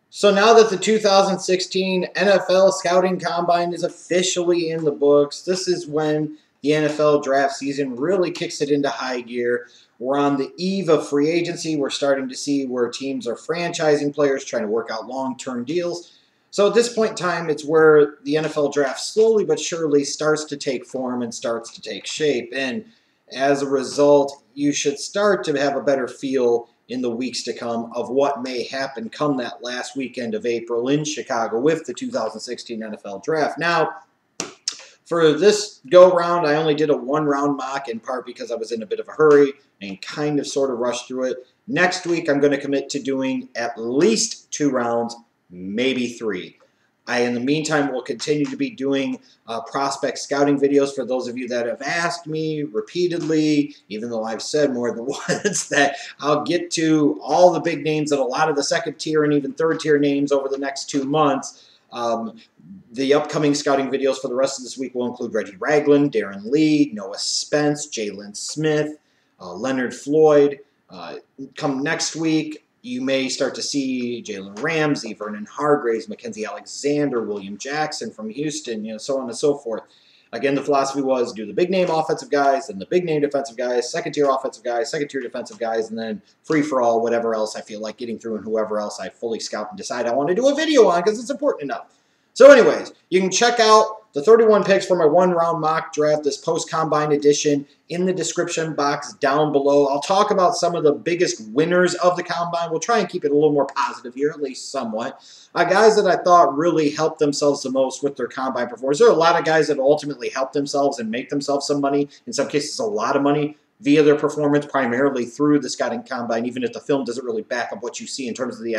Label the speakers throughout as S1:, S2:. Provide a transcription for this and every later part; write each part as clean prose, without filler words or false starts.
S1: So now that the 2016 NFL Scouting Combine is officially in the books, this is when the NFL draft season really kicks it into high gear. We're on the eve of free agency. We're starting to see where teams are franchising players, trying to work out long-term deals. So at this point in time, it's where the NFL draft slowly but surely starts to take form and starts to take shape. And as a result, you should start to have a better feel in the weeks to come of what may happen come that last weekend of April in Chicago with the 2016 NFL Draft. Now, for this go-round, I only did a one-round mock, in part because I was in a bit of a hurry and kind of sort of rushed through it. Next week, I'm going to commit to doing at least 2 rounds, maybe 3. In the meantime, will continue to be doing prospect scouting videos for those of you that have asked me repeatedly, even though I've said more than once, that I'll get to all the big names and a lot of the second-tier and even third-tier names over the next 2 months. The upcoming scouting videos for the rest of this week will include Reggie Ragland, Darron Lee, Noah Spence, Jalen Smith, Leonard Floyd. Come next week, you may start to see Jalen Ramsey, Vernon Hargraves, Mackenzie Alexander, William Jackson from Houston, so on and so forth. Again, the philosophy was do the big-name offensive guys, then the big-name defensive guys, second-tier offensive guys, second-tier defensive guys, and then free-for-all, whatever else I feel like getting through and whoever else I fully scout and decide I want to do a video on because it's important enough. So anyways, you can check out the 31 picks for my one-round mock draft, this post-combine edition, in the description box down below. I'll talk about some of the biggest winners of the combine. We'll try and keep it a little more positive here, at least somewhat. Guys that I thought really helped themselves the most with their combine performance. There are a lot of guys that ultimately help themselves and make themselves some money, in some cases a lot of money, via their performance, primarily through the scouting combine, even if the film doesn't really back up what you see in terms of the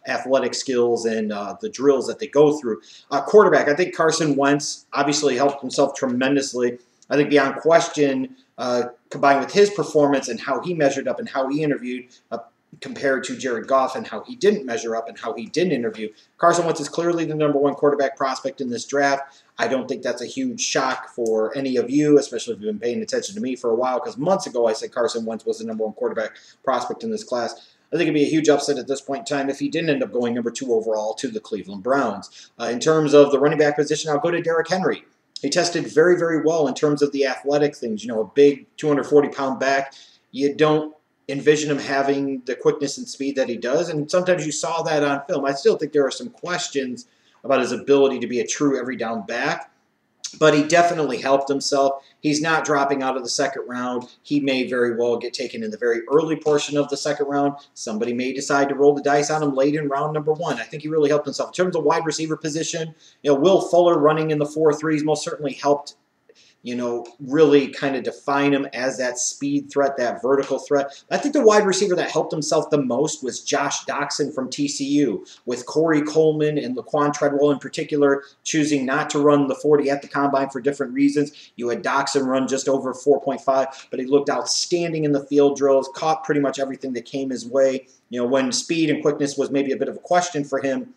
S1: athletic skills and the drills that they go through. Quarterback, I think Carson Wentz obviously helped himself tremendously. I think beyond question, combined with his performance and how he measured up and how he interviewed, compared to Jared Goff and how he didn't measure up and how he didn't interview, Carson Wentz is clearly the #1 quarterback prospect in this draft. I don't think that's a huge shock for any of you, especially if you've been paying attention to me for a while, because months ago I said Carson Wentz was the #1 quarterback prospect in this class. I think it'd be a huge upset at this point in time if he didn't end up going #2 overall to the Cleveland Browns. In terms of the running back position, I'll go to Derrick Henry. He tested very, very well in terms of the athletic things. A big 240-pound back. You don't envision him having the quickness and speed that he does, and sometimes you saw that on film. I still think there are some questions about his ability to be a true every-down back, but he definitely helped himself. He's not dropping out of the second round. He may very well get taken in the very early portion of the second round. Somebody may decide to roll the dice on him late in round #1. I think he really helped himself. In terms of wide receiver position, Will Fuller running in the 4.3s most certainly helped, really kind of define him as that speed threat, that vertical threat. I think the wide receiver that helped himself the most was Josh Doctson from TCU, with Corey Coleman and Laquan Treadwell in particular choosing not to run the 40 at the combine for different reasons. You had Doctson run just over 4.5, but he looked outstanding in the field drills, caught pretty much everything that came his way. When speed and quickness was maybe a bit of a question for him,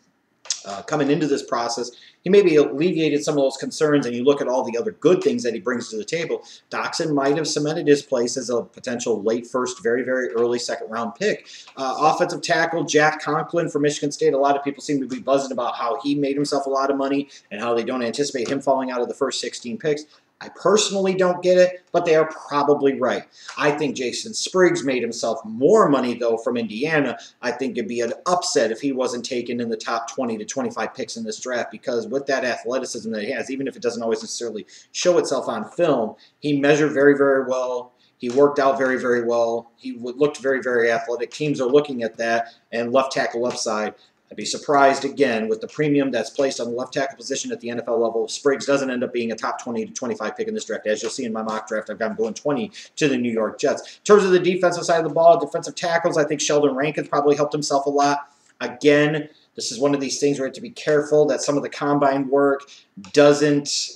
S1: coming into this process, he maybe alleviated some of those concerns, and you look at all the other good things that he brings to the table. Doctson might have cemented his place as a potential late first, very, very early second-round pick. Offensive tackle Jack Conklin from Michigan State. A lot of people seem to be buzzing about how he made himself a lot of money and how they don't anticipate him falling out of the first 16 picks. I personally don't get it, but they are probably right. I think Jason Spriggs made himself more money, though, from Indiana. I think it'd be an upset if he wasn't taken in the top 20 to 25 picks in this draft, because with that athleticism that he has, even if it doesn't always necessarily show itself on film, he measured very, very well. He worked out very, very well. He looked very, very athletic. Teams are looking at that, and left tackle upside. I'd be surprised, again, with the premium that's placed on the left tackle position at the NFL level, if Spriggs doesn't end up being a top 20 to 25 pick in this draft. As you'll see in my mock draft, I've got him going 20 to the New York Jets. In terms of the defensive side of the ball, defensive tackles, I think Sheldon Rankins probably helped himself a lot. Again, this is one of these things where you have to be careful that some of the combine work doesn't,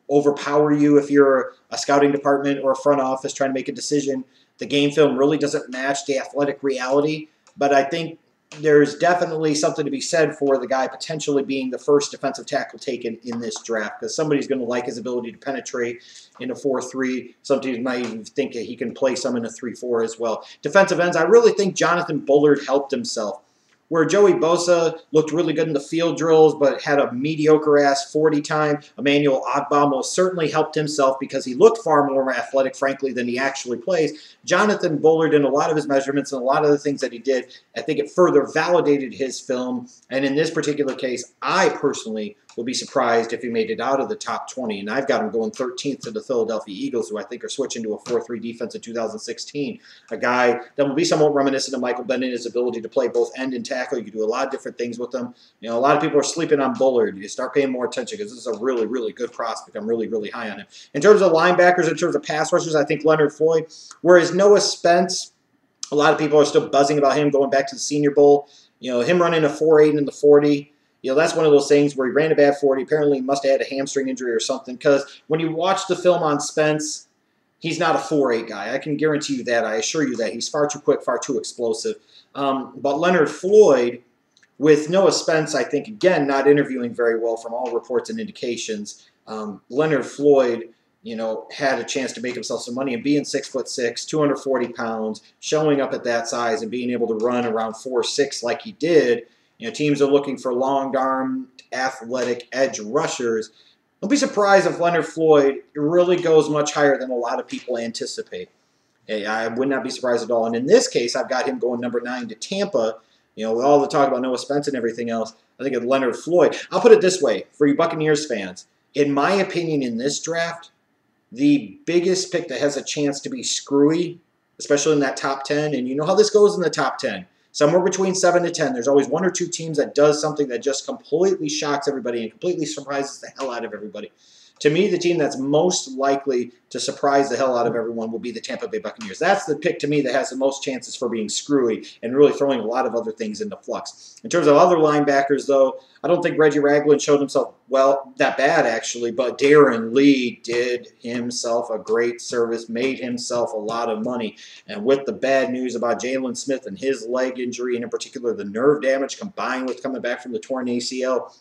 S1: overpower you if you're a scouting department or a front office trying to make a decision. The game film really doesn't match the athletic reality, but I think there's definitely something to be said for the guy potentially being the first defensive tackle taken in this draft, because somebody's going to like his ability to penetrate in a 4-3. Some teams might even think that he can play some in a 3-4 as well. Defensive ends, I really think Jonathan Bullard helped himself. Where Joey Bosa looked really good in the field drills, but had a mediocre-ass 40 time, Emmanuel Ogbah most certainly helped himself because he looked far more athletic, frankly, than he actually plays. Jonathan Bullard, in a lot of his measurements and a lot of the things that he did, I think it further validated his film. And in this particular case, I personally will be surprised if he made it out of the top 20. And I've got him going 13th to the Philadelphia Eagles, who I think are switching to a 4-3 defense in 2016. A guy that will be somewhat reminiscent of Michael Bennett, his ability to play both end and tackle. You can do a lot of different things with him. You know, a lot of people are sleeping on Bullard. You start paying more attention because this is a really, really good prospect. I'm really, really high on him. In terms of linebackers, in terms of pass rushers, I think Leonard Floyd, whereas Noah Spence, a lot of people are still buzzing about him going back to the Senior Bowl. You know, him running a 4.8 in the 40. You know, that's one of those things where he ran a bad 40. Apparently, he must have had a hamstring injury or something. Because when you watch the film on Spence, he's not a 4.8 guy. I can guarantee you that. I assure you that. He's far too quick, far too explosive. But Leonard Floyd, with Noah Spence, I think, again, not interviewing very well from all reports and indications. Leonard Floyd, you know, had a chance to make himself some money and being 6'6", 240 pounds, showing up at that size and being able to run around 4.6 like he did. You know, teams are looking for long-armed, athletic edge rushers. Don't be surprised if Leonard Floyd really goes much higher than a lot of people anticipate. I would not be surprised at all. And in this case, I've got him going number 9 to Tampa. You know, with all the talk about Noah Spence and everything else, I think of Leonard Floyd. I'll put it this way, for you Buccaneers fans. In my opinion, in this draft, the biggest pick that has a chance to be screwy, especially in that top 10, and you know how this goes in the top 10, somewhere between 7 to 10, there's always 1 or 2 teams that does something that just completely shocks everybody and completely surprises the hell out of everybody. To me, the team that's most likely to surprise the hell out of everyone will be the Tampa Bay Buccaneers. That's the pick to me that has the most chances for being screwy and really throwing a lot of other things into flux. In terms of other linebackers, though, I don't think Reggie Ragland showed himself, well, that bad actually, but Darron Lee did himself a great service, made himself a lot of money. And with the bad news about Jalen Smith and his leg injury, and in particular the nerve damage combined with coming back from the torn ACL,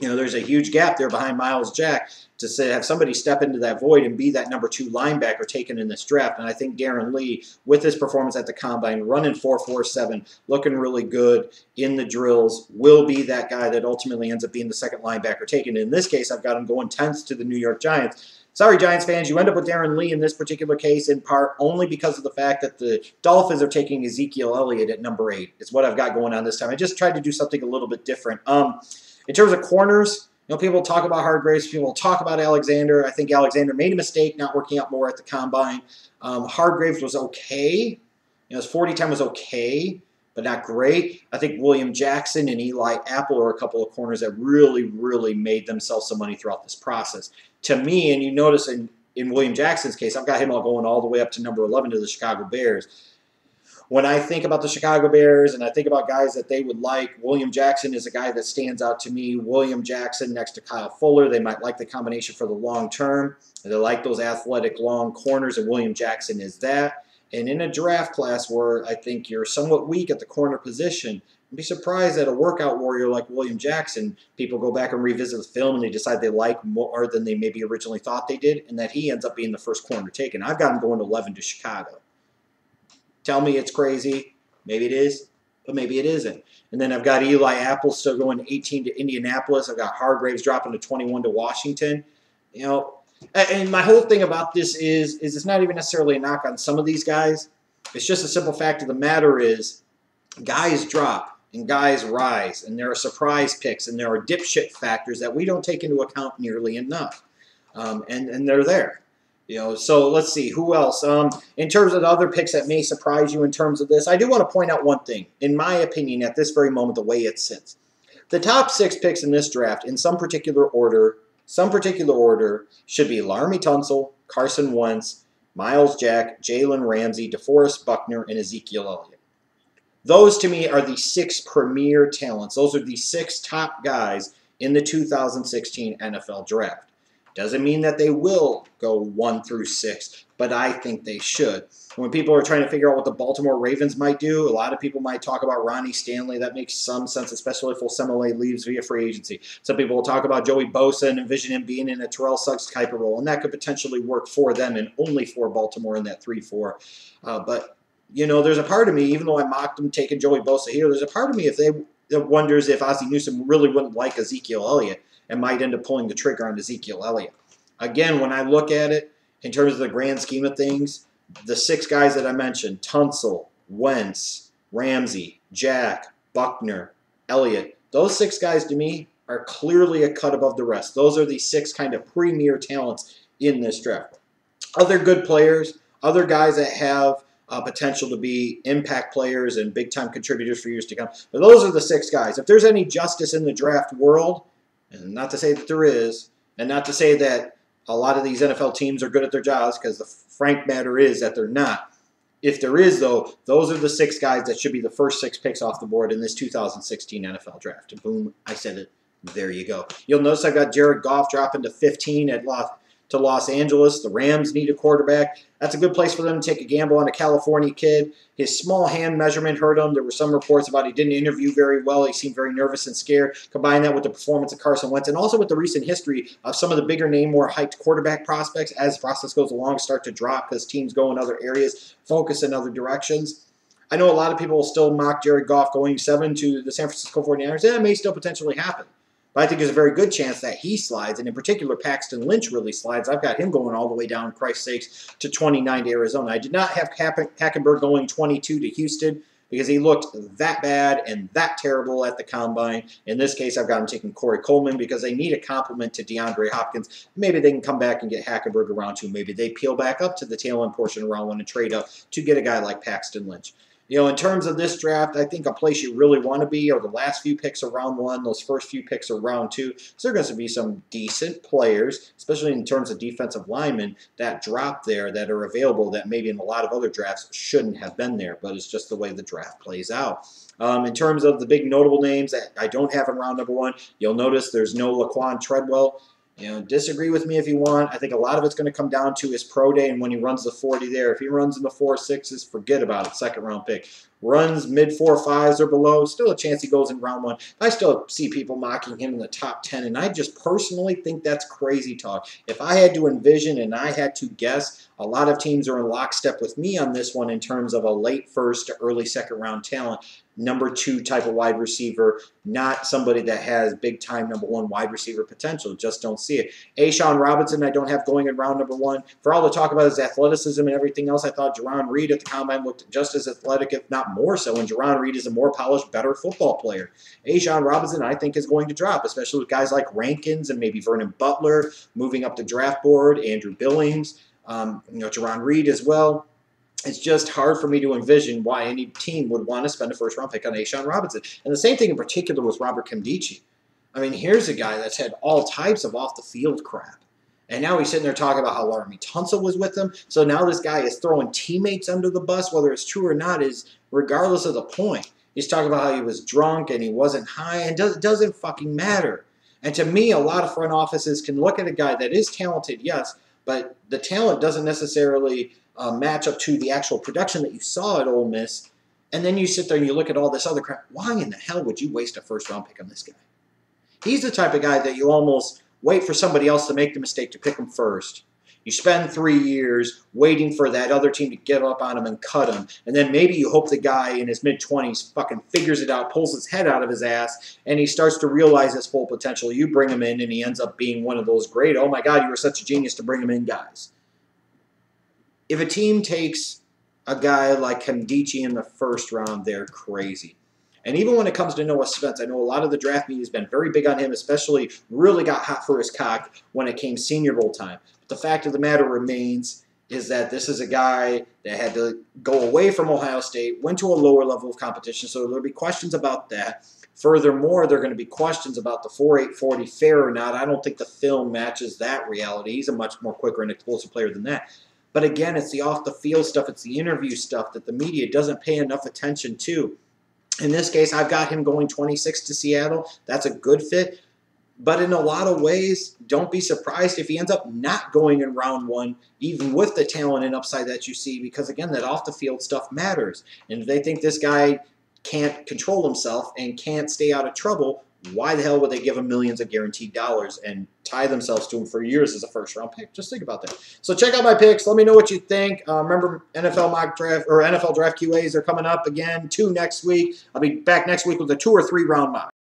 S1: you know, there's a huge gap there behind Myles Jack to say, have somebody step into that void and be that number 2 linebacker taken in this draft. And I think Darron Lee, with his performance at the Combine, running 4.47, looking really good in the drills, will be that guy that ultimately ends up being the second linebacker taken. In this case, I've got him going 10th to the New York Giants. Sorry, Giants fans, you end up with Darron Lee in this particular case in part only because of the fact that the Dolphins are taking Ezekiel Elliott at number 8. It's what I've got going on this time. I just tried to do something a little bit different. In terms of corners, you know, people talk about Hargraves, people talk about Alexander. I think Alexander made a mistake not working out more at the Combine. Hargraves was okay. You know, his 40 time was okay, but not great. I think William Jackson and Eli Apple are a couple of corners that really, really made themselves some money throughout this process. To me, and you notice in William Jackson's case, I've got him all going all the way up to number 11 to the Chicago Bears. When I think about the Chicago Bears and I think about guys that they would like, William Jackson is a guy that stands out to me. William Jackson next to Kyle Fuller. They might like the combination for the long term. They like those athletic long corners, and William Jackson is that. And in a draft class where I think you're somewhat weak at the corner position, I'd be surprised that a workout warrior like William Jackson, people go back and revisit the film and they decide they like more than they maybe originally thought they did, and that he ends up being the first corner taken. I've got him going 11 to Chicago. Tell me it's crazy. Maybe it is, but maybe it isn't. And then I've got Eli Apple still going 18 to Indianapolis. I've got Hargraves dropping to 21 to Washington. You know, and my whole thing about this is it's not even necessarily a knock on some of these guys. It's just a simple fact of the matter is guys drop and guys rise, and there are surprise picks, and there are dipshit factors that we don't take into account nearly enough. And they're there. You know, so let's see, who else? In terms of the other picks that may surprise you in terms of this, I do want to point out one thing. In my opinion, at this very moment, the way it sits. The top 6 picks in this draft, in some particular order, should be Laremy Tunsil, Carson Wentz, Myles Jack, Jalen Ramsey, DeForest Buckner, and Ezekiel Elliott. Those, to me, are the 6 premier talents. Those are the 6 top guys in the 2016 NFL Draft. Doesn't mean that they will go 1 through 6, but I think they should. When people are trying to figure out what the Baltimore Ravens might do, a lot of people might talk about Ronnie Stanley. That makes some sense, especially if Osemele leaves via free agency. Some people will talk about Joey Bosa and envision him being in a Terrell Suggs type of role, and that could potentially work for them and only for Baltimore in that 3-4. But there's a part of me, even though I mocked him taking Joey Bosa here, there's a part of me that wonders if Ozzie Newsome really wouldn't like Ezekiel Elliott and might end up pulling the trigger on Ezekiel Elliott. Again, when I look at it, in terms of the grand scheme of things, the 6 guys that I mentioned, Tunsil, Wentz, Ramsey, Jack, Buckner, Elliott, those 6 guys to me are clearly a cut above the rest. Those are the 6 kind of premier talents in this draft. Other good players, other guys that have potential to be impact players and big-time contributors for years to come. But those are the 6 guys. If there's any justice in the draft world, and not to say that there is, and not to say that a lot of these NFL teams are good at their jobs, because the frank matter is that they're not. If there is, though, those are the 6 guys that should be the first 6 picks off the board in this 2016 NFL draft. And boom, I said it. There you go. You'll notice I've got Jared Goff dropping to 15 to Los Angeles. The Rams need a quarterback. That's a good place for them to take a gamble on a California kid. His small hand measurement hurt him. There were some reports about he didn't interview very well. He seemed very nervous and scared. Combine that with the performance of Carson Wentz and also with the recent history of some of the bigger name, more hyped quarterback prospects as the process goes along start to drop because teams go in other areas, focus in other directions. I know a lot of people will still mock Jared Goff going 7 to the San Francisco 49ers. That may still potentially happen. But I think there's a very good chance that he slides, and in particular, Paxton Lynch really slides. I've got him going all the way down, Christ's sakes, to 29 to Arizona. I did not have Hackenberg going 22 to Houston because he looked that bad and that terrible at the Combine. In this case, I've got him taking Corey Coleman because they need a complement to DeAndre Hopkins. Maybe they can come back and get Hackenberg around 2. Maybe they peel back up to the tail end portion around 1 and trade up to get a guy like Paxton Lynch. In terms of this draft, I think a place you really want to be are the last few picks of round 1, those first few picks of round 2. So there are going to be some decent players, especially in terms of defensive linemen, that drop there that are available that maybe in a lot of other drafts shouldn't have been there, but it's just the way the draft plays out. In terms of the big notable names that I don't have in round number 1, you'll notice there's no Laquan Treadwell. Disagree with me if you want. I think a lot of it's going to come down to his pro day and when he runs the 40 there. If he runs in the 4.6s, forget about it. Second-round pick. Runs mid 4.5s or below, still a chance he goes in round 1. I still see people mocking him in the top 10, and I just personally think that's crazy talk. If I had to envision and I had to guess, a lot of teams are in lockstep with me on this one in terms of a late first to early second-round talent. Number 2 type of wide receiver, not somebody that has big-time number 1 wide receiver potential. Just don't see it. A'Shawn Robinson I don't have going in round number 1. For all the talk about his athleticism and everything else, I thought Jarran Reed at the Combine looked just as athletic, if not more so, and Jarran Reed is a more polished, better football player. A'Shawn Robinson I think is going to drop, especially with guys like Rankins and maybe Vernon Butler moving up the draft board, Andrew Billings, Jarran Reed as well. It's just hard for me to envision why any team would want to spend a first-round pick on A'Shawn Robinson. And the same thing in particular with Robert Nkemdiche. I mean, here's a guy that's had all types of off-the-field crap. And now he's sitting there talking about how Laremy Tunsil was with him. So now this guy is throwing teammates under the bus, whether it's true or not, is regardless of the point. He's talking about how he was drunk and he wasn't high, and it doesn't fucking matter. And to me, a lot of front offices can look at a guy that is talented, yes, but the talent doesn't necessarily match up to the actual production that you saw at Ole Miss, and then you sit there and you look at all this other crap. Why in the hell would you waste a first-round pick on this guy? He's the type of guy that you almost wait for somebody else to make the mistake to pick him first. You spend 3 years waiting for that other team to give up on him and cut him, and then maybe you hope the guy in his mid-20s fucking figures it out, pulls his head out of his ass, and he starts to realize his full potential. You bring him in, and he ends up being one of those great, oh my God, you were such a genius to bring him in guys. If a team takes a guy like Nkemdiche in the first round, they're crazy. And even when it comes to Noah Spence, I know a lot of the draft media has been very big on him, especially really got hot for his cock when it came Senior Bowl time. But the fact of the matter remains is that this is a guy that had to go away from Ohio State, went to a lower level of competition, so there'll be questions about that. Furthermore, there are going to be questions about the 4.8 40 fair or not. I don't think the film matches that reality. He's a much more quicker and explosive player than that. But again, it's the off-the-field stuff, it's the interview stuff that the media doesn't pay enough attention to. In this case, I've got him going 26 to Seattle. That's a good fit. But in a lot of ways, don't be surprised if he ends up not going in round 1, even with the talent and upside that you see, because, again, that off-the-field stuff matters. And if they think this guy can't control himself and can't stay out of trouble, why the hell would they give him millions of guaranteed dollars and tie themselves to him for years as a first-round pick? Just think about that. So check out my picks. Let me know what you think. Remember, NFL mock draft or NFL draft QAs are coming up again. 2 next week. I'll be back next week with a 2 or 3 round mock.